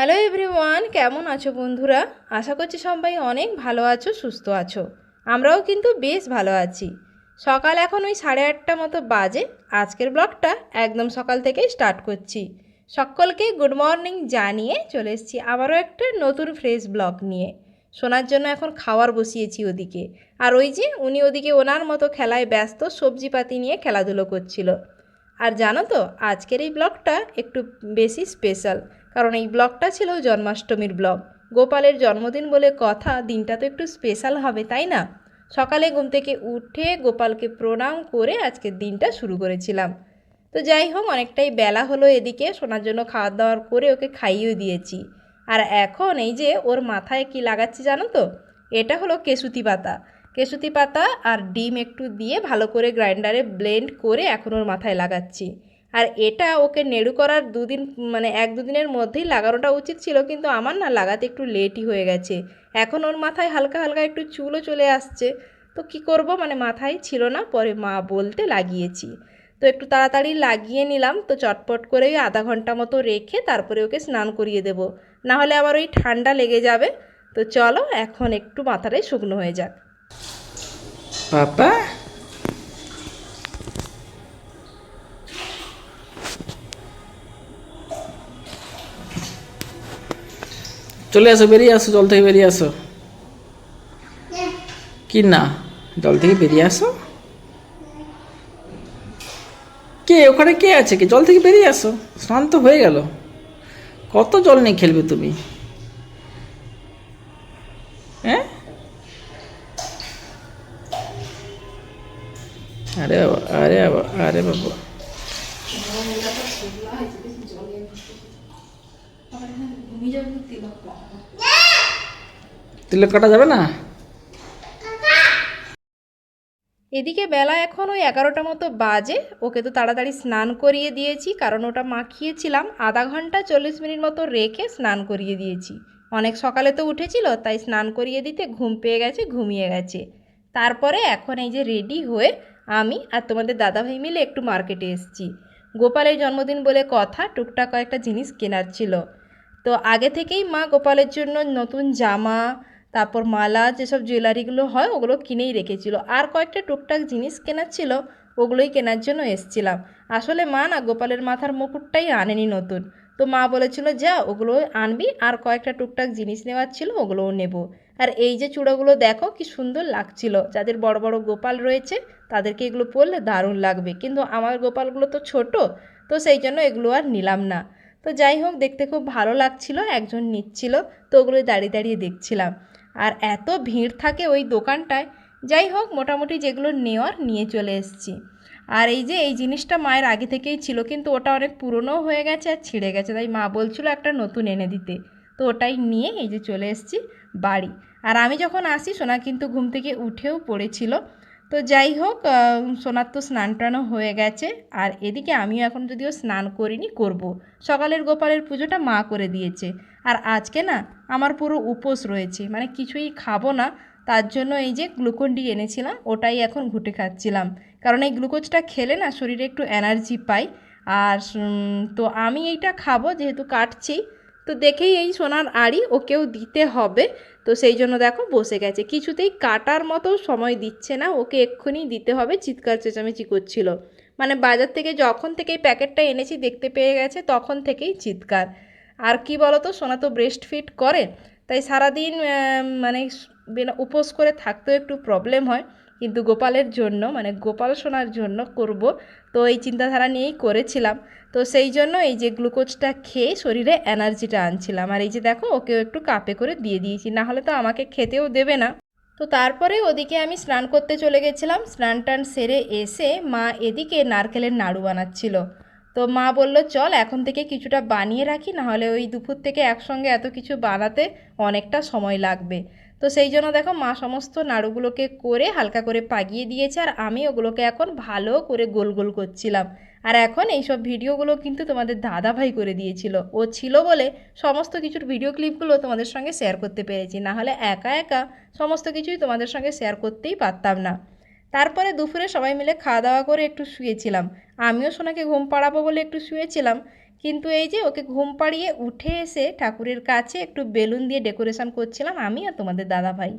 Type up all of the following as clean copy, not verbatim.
Hello everyone, কেমন আছো বন্ধুরা? আশা করছি সবাই অনেক ভালো আছো, সুস্থ আছো। আমরাও কিন্তু বেশ ভালো আছি। সকাল এখন ওই 8:30 মতো বাজে। আজকের ব্লগটা একদম সকাল থেকেই স্টার্ট করছি। সকলকে গুড মর্নিং জানিয়ে চলে এসেছি আবারও একটা নতুন ফ্রেশ ব্লগ নিয়ে। শোনার জন্য এখন খাওয়ার বসিয়েছি ওদিকে। আর ওই যে উনি ওদিকে ওনার মতো খেলায় ব্যস্ত, সবজিপাতি নিয়ে খেলাধুলো করছিল। আর জানো তো, আজকের এই ব্লগটা একটু বেশি স্পেশাল, কারণ এই ব্লগটা ছিল জন্মাষ্টমীর ব্লগ। গোপালের জন্মদিন বলে কথা, দিনটা তো একটু স্পেশাল হবে, তাই না? সকালে ঘুম থেকে উঠে গোপালকে প্রণাম করে আজকের দিনটা শুরু করেছিলাম। তো যাই হোক, অনেকটাই বেলা হলো, এদিকে শোনার জন্য খাওয়া দাওয়ার করে ওকে খাইয়েও দিয়েছি। আর এখন এই যে ওর মাথায় কি লাগাচ্ছি জানো তো? এটা হলো কেশুতি পাতা। কেশুতি পাতা আর ডিম একটু দিয়ে ভালো করে গ্রাইন্ডারে ব্লেন্ড করে এখন ওর মাথায় লাগাচ্ছি। আর এটা ওকে নেড়ু করার দুদিন, মানে 1-2 দিনের মধ্যেই লাগানোটা উচিত ছিল, কিন্তু আমার না লাগাতে একটু লেটই হয়ে গেছে। এখন ওর মাথায় হালকা হালকা একটু চুলও চলে আসছে। তো কি করব, মানে মাথায় ছিল না, পরে মা বলতে লাগিয়েছি। তো একটু তাড়াতাড়ি লাগিয়ে নিলাম। তো চটপট করে ওই আধা ঘন্টা মতো রেখে তারপরে ওকে স্নান করিয়ে দেব, না হলে আবার ওই ঠান্ডা লেগে যাবে। তো চলো এখন একটু মাথাটাই শুকনো হয়ে যাক। পাপা, চলে আসো, বেরিয়ে আসো, জল থেকে বেরিয়ে আসো। কি না, জল থেকে বেরিয়ে আসো। কে ওখানে, কে আছে? কে? জল থেকে বেরিয়ে আসো, স্নান তো হয়ে গেল। কত জল নিয়ে খেলবে তুমি? হ্যাঁ, আরে বাবা, আরে বাবা, আরে বাবা। তিলক কাটা যাবে না? এদিকে বেলা এখন ওই 11টা মতো বাজে। ওকে তো তাড়াতাড়ি স্নান করিয়ে দিয়েছি, কারণ ওটা মাখিয়েছিলাম, আধা ঘন্টা 40 মিনিট মতো রেখে স্নান করিয়ে দিয়েছি। অনেক সকালে তো উঠেছিল, তাই স্নান করিয়ে দিতে ঘুম পেয়ে গেছে, ঘুমিয়ে গেছে। তারপরে এখন এই যে রেডি হয়ে আমি আর তোমাদের দাদাভাই মিলে একটু মার্কেটে এসেছি। গোপালের জন্মদিন বলে কথা, টুকটাক কয়েকটা জিনিস কেনার ছিল। তো আগে থেকেই মা গোপালের জন্য নতুন জামা, তারপর মালা, যেসব জুয়েলারিগুলো হয় ওগুলো কিনেই রেখেছিল। আর কয়েকটা টুকটাক জিনিস কেনার ছিল, ওগুলোই কেনার জন্য এসছিলাম। আসলে মা না গোপালের মাথার মুকুটটাই আনেনি নতুন। তো মা বলেছিল যা ওগুলো আনবি, আর কয়েকটা টুকটাক জিনিস নেওয়ার ছিল, ওগুলোও নেব। আর এই যে চূড়াগুলো দেখো কি সুন্দর লাগছিল, যাদের বড় বড় গোপাল রয়েছে তাদেরকে এগুলো পরলে দারুণ লাগবে, কিন্তু আমার গোপালগুলো তো ছোট, তো সেই জন্য এগুলো আর নিলাম না। তো যাই হোক, দেখতে খুব ভালো লাগছিল, একজন নিচ্ছিল, তো ওগুলো দাঁড়িয়ে দাঁড়িয়ে দেখছিলাম। আর এত ভিড় থাকে ওই দোকানটায়। যাই হোক, মোটামুটি যেগুলো নেওয়ার নিয়ে চলে এসেছি। আর এই যে এই জিনিসটা মায়ের আগে থেকেই ছিল, কিন্তু ওটা অনেক পুরনোও হয়ে গেছে আর ছিঁড়ে গেছে, তাই মা বলছিল একটা নতুন এনে দিতে। তো ওটাই নিয়ে এই যে চলে এসেছি বাড়ি। আর আমি যখন আসি সোনা কিন্তু ঘুম থেকে উঠেও পড়েছিল। তো যাই হোক, সোনার তো স্নান টানও হয়ে গেছে। আর এদিকে আমিও এখন যদিও স্নান করিনি, করব। সকালের গোপালের পুজোটা মা করে দিয়েছে। আর আজকে না আমার পুরো উপোস রয়েছে, মানে কিছুই খাবো না। তার জন্য এই যে গ্লুকন ডি এনেছিলাম, ওটাই এখন ঘুটে খাচ্ছিলাম। কারণ এই গ্লুকোজটা খেলে না শরীরে একটু এনার্জি পাই। আর তো আমি এইটা খাবো যেহেতু কাটছি। তো দেখেই এই সোনার আড়ি ওকেও দিতে হবে। তো সেই জন্য দেখো বসে গেছে, কিছুতেই কাটার মতো সময় দিচ্ছে না, ওকে এক্ষুনি দিতে হবে, চিৎকার চেঁচামেচি করছিল। মানে বাজার থেকে যখন থেকে এই প্যাকেটটা এনেছি দেখতে পেয়ে গেছে, তখন থেকেই চিৎকার। আর কি বলো তো, সোনা তো ব্রেস্ট ফিড করে, তাই সারাদিন মানে উপোস করে থাকতেও একটু প্রবলেম হয়। কিন্তু গোপালের জন্য, মানে গোপাল সোনার জন্য করব, তো এই চিন্তাধারা নিয়েই করেছিলাম। তো সেই জন্য এই যে গ্লুকোজটা খেয়ে শরীরে এনার্জিটা আনছিলাম। আর এই যে দেখো ওকেও একটু কাপে করে দিয়ে দিয়েছি, না হলে তো আমাকে খেতেও দেবে না। তো তারপরে ওদিকে আমি স্নান করতে চলে গেছিলাম। স্নান টান সেরে এসে মা এদিকে নারকেলের নাড়ু বানাচ্ছিল। তো মা বলল চল এখন থেকে কিছুটা বানিয়ে রাখি, নাহলে ওই দুপুর থেকে একসঙ্গে এত কিছু বানাতে অনেকটা সময় লাগবে। তো সেই জন্য দেখো মা সমস্ত নাড়ুগুলোকে করে হালকা করে পাকিয়ে দিয়েছে, আর আমি ওগুলোকে এখন ভালো করে গোল গোল করছিলাম। আর এখন এইসব ভিডিওগুলো কিন্তু তোমাদের দাদাভাই করে দিয়েছিল, ও ছিল বলে সমস্ত কিছুর ভিডিও ক্লিপগুলো তোমাদের সঙ্গে শেয়ার করতে পেরেছি, না হলে একা একা সমস্ত কিছুই তোমাদের সঙ্গে শেয়ার করতেই পারতাম না। তারপরে দুপুরে সবাই মিলে খাওয়া দাওয়া করে একটু শুয়েছিলাম। আমিও সোনাকে ঘুম পাড়াবো বলে একটু শুয়েছিলাম, কিন্তু এই যে ওকে ঘুম পাড়িয়ে উঠে এসে ঠাকুরের কাছে একটু বেলুন দিয়ে ডেকোরেশন করছিলাম আমি আর তোমাদের দাদাভাই।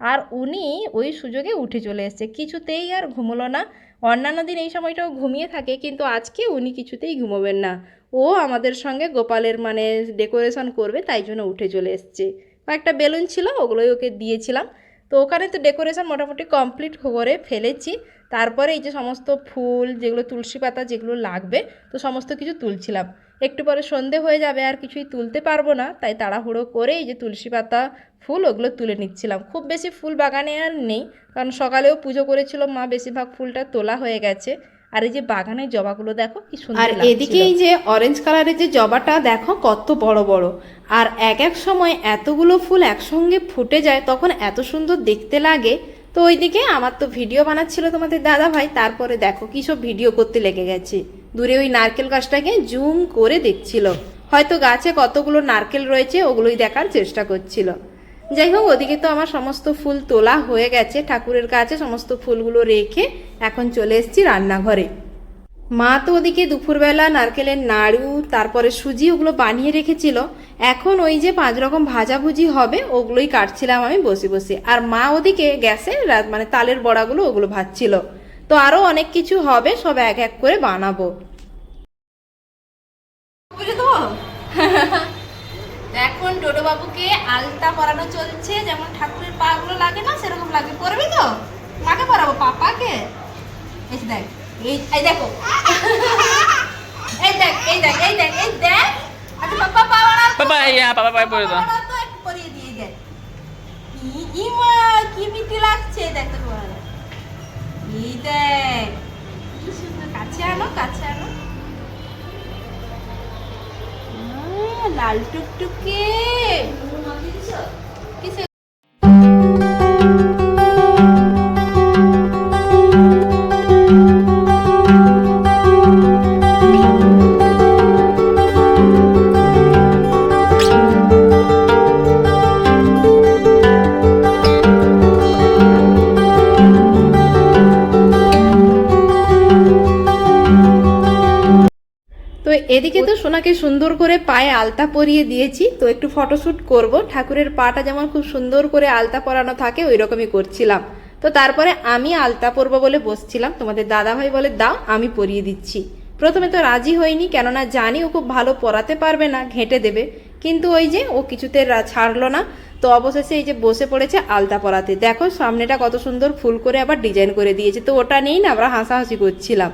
আর উনি ওই সুযোগে উঠে চলে এসেছে, কিছুতেই আর ঘুমোলো না। অন্যান্য দিন এই সময়টাও ঘুমিয়ে থাকে, কিন্তু আজকে উনি কিছুতেই ঘুমোবেন না। ও আমাদের সঙ্গে গোপালের মানে ডেকোরেশন করবে, তাই জন্য উঠে চলে এসছে। কয়েকটা বেলুন ছিল, ওগুলোই ওকে দিয়েছিলাম। তো ওখানে তো ডেকোরেশন মোটামুটি কমপ্লিট করে ফেলেছি। তারপরে এই যে সমস্ত ফুল যেগুলো তুলসী পাতা যেগুলো লাগবে, তো সমস্ত কিছু তুলছিলাম। একটু পরে সন্ধে হয়ে যাবে, আর কিছুই তুলতে পারবো না, তাই তাড়াহুড়ো করে এই যে তুলসী পাতা ফুল ওগুলো তুলে নিচ্ছিলাম। খুব বেশি ফুল বাগানে আর নেই, কারণ সকালেও পুজো করেছিল মা, বেশিরভাগ ফুলটা তোলা হয়ে গেছে। আর এই যে বাগানের জবাগুলো দেখো কি সুন্দর আর লাগছিল। এদিকে এই যে অরেঞ্জ কালারের যে জবাটা দেখো কত বড় বড়, আর এক এক সময় এতগুলো ফুল একসঙ্গে ফুটে যায়, তখন এত সুন্দর দেখতে লাগে। তো ওইদিকে আমার তো ভিডিও বানাচ্ছিল তোমাদের দাদা ভাই, তারপরে দেখো কি সব ভিডিও করতে লেগে গেছে। দূরে ওই নারকেল গাছটাকে জুম করে দেখছিল, হয়তো গাছে কতগুলো নারকেল রয়েছে ওগুলোই দেখার চেষ্টা করছিল। যাই হোক, ওদিকে তো আমার সমস্ত ফুল তোলা হয়ে গেছে, ঠাকুরের কাছে সমস্ত ফুলগুলো রেখে এখন চলে এসেছি রান্নাঘরে। মা তো ওদিকে দুপুরবেলা নারকেলের নাড়ু তারপরে সুজি ওগুলো বানিয়ে রেখেছিল। এখন ওই যে 5 রকম ভাজাভুজি হবে ওগুলোই কাটছিলাম আমি বসে বসে, আর মা ওদিকে গ্যাসে মানে তালের বড়াগুলো ওগুলো ভাজছিল। তো আরও অনেক কিছু হবে, সব এক এক করে বানাবো। বুঝে তো এখন ডোডো বাবুকে আলতা পরানো চলছে, যেমন ঠাকুরের পা গুলো লাগে না সেরকম লাগে। পরবি তো? কাকে পরাবো? পাপাকে। এই দেখ, এই দেখো, এই দেখ, এই দেখ, এই দেখ, এই দেখ। আচ্ছা পাপা পা পরাও তো। পাপা পায়ে পড়ে দাও। পরাও তো, একটু পরিয়ে দিয়ে দেখ। ইমা কি মিষ্টি লাগছে, দেখ তো পরা। এই দেখ কি সুন্দর, কাছে আনো, কাছে আনো। লাল টুকটুকে কিসে। তো এদিকে তো সোনাকে সুন্দর করে পায়ে আলতা পরিয়ে দিয়েছি, তো একটু ফটোশ্যুট করব। ঠাকুরের পাটা যেমন খুব সুন্দর করে আলতা পরানো থাকে ওই রকমই করছিলাম। তো তারপরে আমি আলতা পরবো বলে বসছিলাম, তোমাদের দাদাভাই বলে দাও আমি পরিয়ে দিচ্ছি। প্রথমে তো রাজি হয়নি, কেননা জানি ও খুব ভালো পরাতে পারবে না, ঘেঁটে দেবে। কিন্তু ওই যে ও কিছুতে ছাড়লো না, তো অবশেষে এই যে বসে পড়েছে আলতা পরাতে। দেখো সামনেটা কত সুন্দর ফুল করে আবার ডিজাইন করে দিয়েছে, তো ওটা নিয়েই না আমরা হাসাহাসি করছিলাম।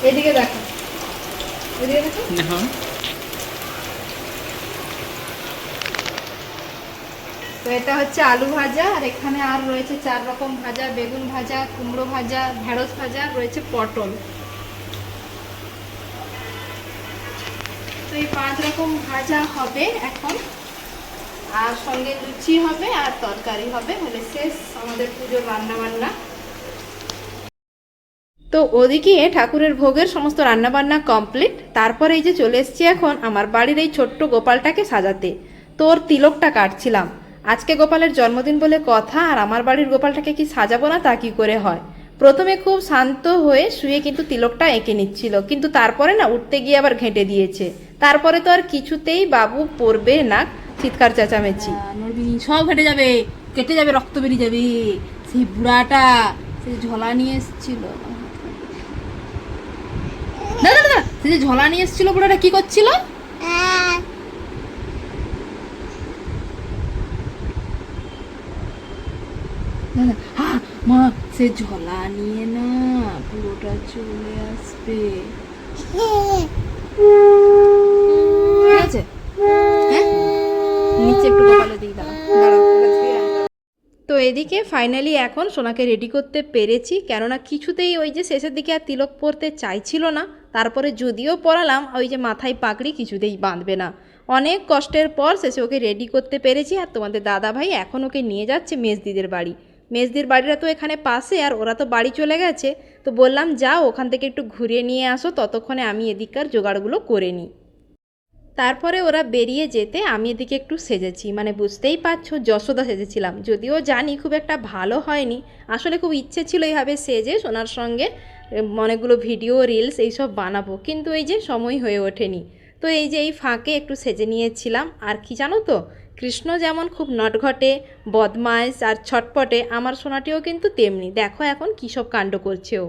এদিকে দেখো, এদিকে দেখো। হ্যাঁ তো এটা হচ্ছে আলু ভাজা, আর এখানে আর রয়েছে 4 রকম ভাজা, বেগুন ভাজা, কুমড়ো ভাজা, ঢেঁড়স ভাজা, রয়েছে পটল। তো এই 5 রকম ভাজা হবে এখন, আর সঙ্গে লুচি হবে আর তরকারি হবে, হলে শেষ আমাদের পুজোর রান্না বান্না। তো ওদিকে ঠাকুরের ভোগের সমস্ত রান্নাবান্না কমপ্লিট। তারপরে এই যে চলে এসেছি এখন আমার বাড়ির এই ছোট্ট গোপালটাকে সাজাতে। তোর তিলকটা কাটছিলাম, আজকে গোপালের জন্মদিন বলে কথা, আর আমার বাড়ির গোপালটাকে কি সাজাবো না তা কি করে হয়। প্রথমে খুব শান্ত হয়ে শুয়ে কিন্তু তিলকটা এঁকে নিচ্ছিল, কিন্তু তারপরে না উঠতে গিয়ে আবার ঘেঁটে দিয়েছে। তারপরে তো আর কিছুতেই বাবু পড়বে না, চিৎকার চেঁচামেচি। নড়বিনি, সব হেঁটে যাবে, কেটে যাবে, রক্ত বেরিয়ে যাবে। সেই বুড়াটা সেই ঝোলা নিয়ে এসেছিল, না না না, সে যে ঝোলা নিয়ে এসেছিল বুড়াটা কি করছিল? মা সে ঝোলা নিয়ে না পুরোটা চলে আসবে, ঠিক আছে? হ্যাঁ, নিচে একটু গোপালের দিকে দাঁড়া দাঁড়া এদিকে ফাইনালি এখন সোনাকে রেডি করতে পেরেছি, কেননা কিছুতেই ওই যে শেষের দিকে আর তিলক পরতে চাইছিল না। তারপরে যদিও পরালাম, ওই যে মাথায় পাগড়ি কিছুতেই বাঁধবে না। অনেক কষ্টের পর শেষে ওকে রেডি করতে পেরেছি। আর তোমাদের দাদা ভাই এখন ওকে নিয়ে যাচ্ছে মেজদিদের বাড়ি। মেজদির বাড়িটা তো এখানে পাশে, আর ওরা তো বাড়ি চলে গেছে। তো বললাম যাও ওখান থেকে একটু ঘুরিয়ে নিয়ে আসো, ততক্ষণে আমি এদিককার জোগাড়গুলো করে নিই। তারপরে ওরা বেরিয়ে যেতে আমি এদিকে একটু সেজেছি, মানে বুঝতেই পারছো যশোদা সেজেছিলাম। যদিও জানি খুব একটা ভালো হয়নি, আসলে খুব ইচ্ছে ছিল এইভাবে সেজে সোনার সঙ্গে অনেকগুলো ভিডিও রিলস এইসব বানাবো, কিন্তু এই যে সময় হয়ে ওঠেনি। তো এই যে এই ফাঁকে একটু সেজে নিয়েছিলাম। আর কি জানো তো, কৃষ্ণ যেমন খুব নটঘটে, বদমাইশ আর ছটপটে, আমার সোনাটিও কিন্তু তেমনি। দেখো এখন কী সব কাণ্ড করছে ও।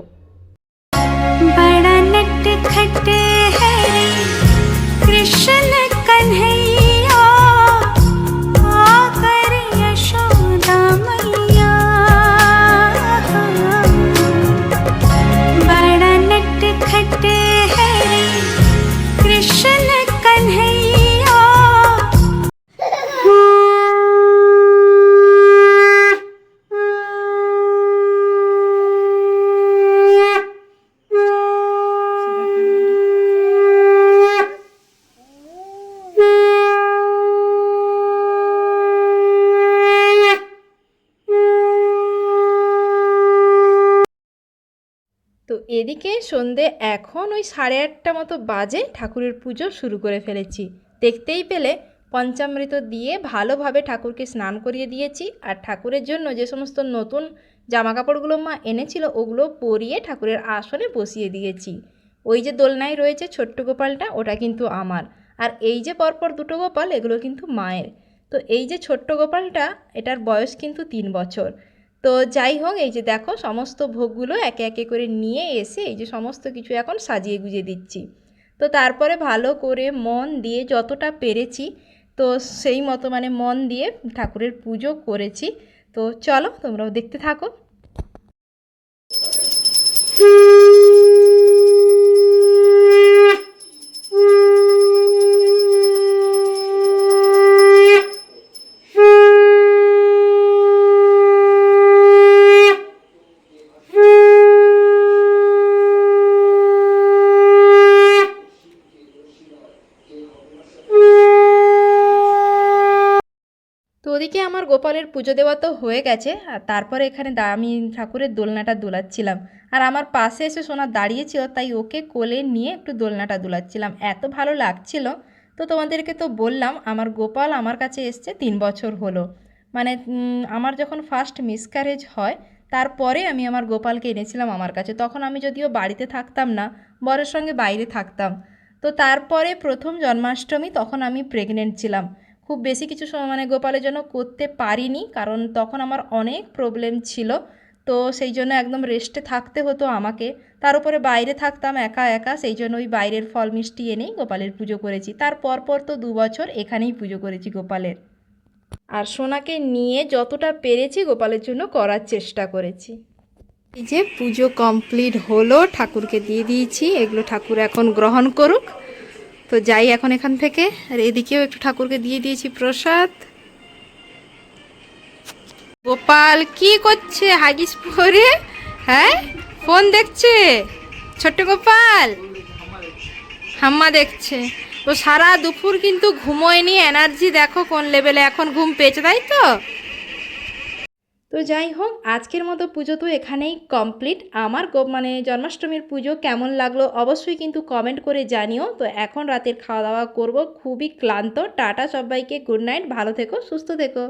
बड़ा नटखट है कृष्ण कन्हैया आकर यशोदा मैया बड़ा नटखट है कृष्ण कन्हैया। তো এদিকে সন্ধে এখন ওই 8:30 মতো বাজে, ঠাকুরের পুজো শুরু করে ফেলেছি। দেখতেই পেলে পঞ্চামৃত দিয়ে ভালোভাবে ঠাকুরকে স্নান করিয়ে দিয়েছি। আর ঠাকুরের জন্য যে সমস্ত নতুন জামা কাপড়গুলো মা এনেছিল ওগুলো পরিয়ে ঠাকুরের আসনে বসিয়ে দিয়েছি। ওই যে দোলনায় রয়েছে ছোট্ট গোপালটা, ওটা কিন্তু আমার। আর এই যে পরপর দুটো গোপাল, এগুলো কিন্তু মায়ের। তো এই যে ছোট্ট গোপালটা, এটার বয়স কিন্তু 3 বছর। তো যাই হোক, এই যে দেখো সমস্ত ভোগগুলো একে একে করে নিয়ে এসে এই যে সমস্ত কিছু এখন সাজিয়ে গুজিয়ে দিচ্ছি। তো তারপরে ভালো করে মন দিয়ে যতটা পেরেছি, তো সেই মতো মানে মন দিয়ে ঠাকুরের পুজো করেছি। তো চলো তোমরাও দেখতে থাকো। তো ওদিকে আমার গোপালের পুজো দেওয়া তো হয়ে গেছে। আর তারপরে এখানে আমি ঠাকুরের দোলনাটা দোলাচ্ছিলাম। আর আমার পাশে এসে সোনা দাঁড়িয়েছিল, তাই ওকে কোলে নিয়ে একটু দোলনাটা দোলাচ্ছিলাম, এত ভালো লাগছিল। তো তোমাদেরকে তো বললাম আমার গোপাল আমার কাছে এসছে 3 বছর হলো। মানে আমার যখন ফার্স্ট মিসক্যারেজ হয় তারপরে আমি আমার গোপালকে এনেছিলাম আমার কাছে। তখন আমি যদিও বাড়িতে থাকতাম না, বরের সঙ্গে বাইরে থাকতাম। তো তারপরে প্রথম জন্মাষ্টমী তখন আমি প্রেগনেন্ট ছিলাম। খুব বেশি কিছু মানে গোপালের জন্য করতে পারিনি, কারণ তখন আমার অনেক প্রবলেম ছিল। তো সেই জন্য একদম রেস্টে থাকতে হতো আমাকে। তার উপরে বাইরে থাকতাম একা একা, সেই জন্য ওই বাইরের ফল মিষ্টি এনেই গোপালের পুজো করেছি। তারপর তো 2 বছর এখানেই পুজো করেছি গোপালের। আর সোনাকে নিয়ে যতটা পেরেছি গোপালের জন্য করার চেষ্টা করেছি। এই যে পুজো কমপ্লিট হলো, ঠাকুরকে দিয়ে দিয়েছি। এগুলো ঠাকুর এখন গ্রহণ করুক। তো যাই এখন এখান থেকে। আর এদিকেও একটু ঠাকুরকে দিয়ে দিয়েছি প্রসাদ। গোপাল কি করছে হাগিস পরে? হ্যাঁ, ফোন দেখছে ছোট্ট গোপাল, হাম্মা দেখছে। তো সারা দুপুর কিন্তু ঘুমোয়নি, এনার্জি দেখো কোন লেভেলে, এখন ঘুম পেয়েছে, তাই তো? তো যাই হোক, আজকের মতো পুজো তো এখানেই কমপ্লিট। আমার মানে জন্মাষ্টমীর পুজো কেমন লাগলো অবশ্যই কিন্তু কমেন্ট করে জানিও। তো এখন রাতের খাওয়া দাওয়া করব, খুবই ক্লান্ত। টাটা সবাইকে, গুড নাইট, ভালো থেকো, সুস্থ থেকো।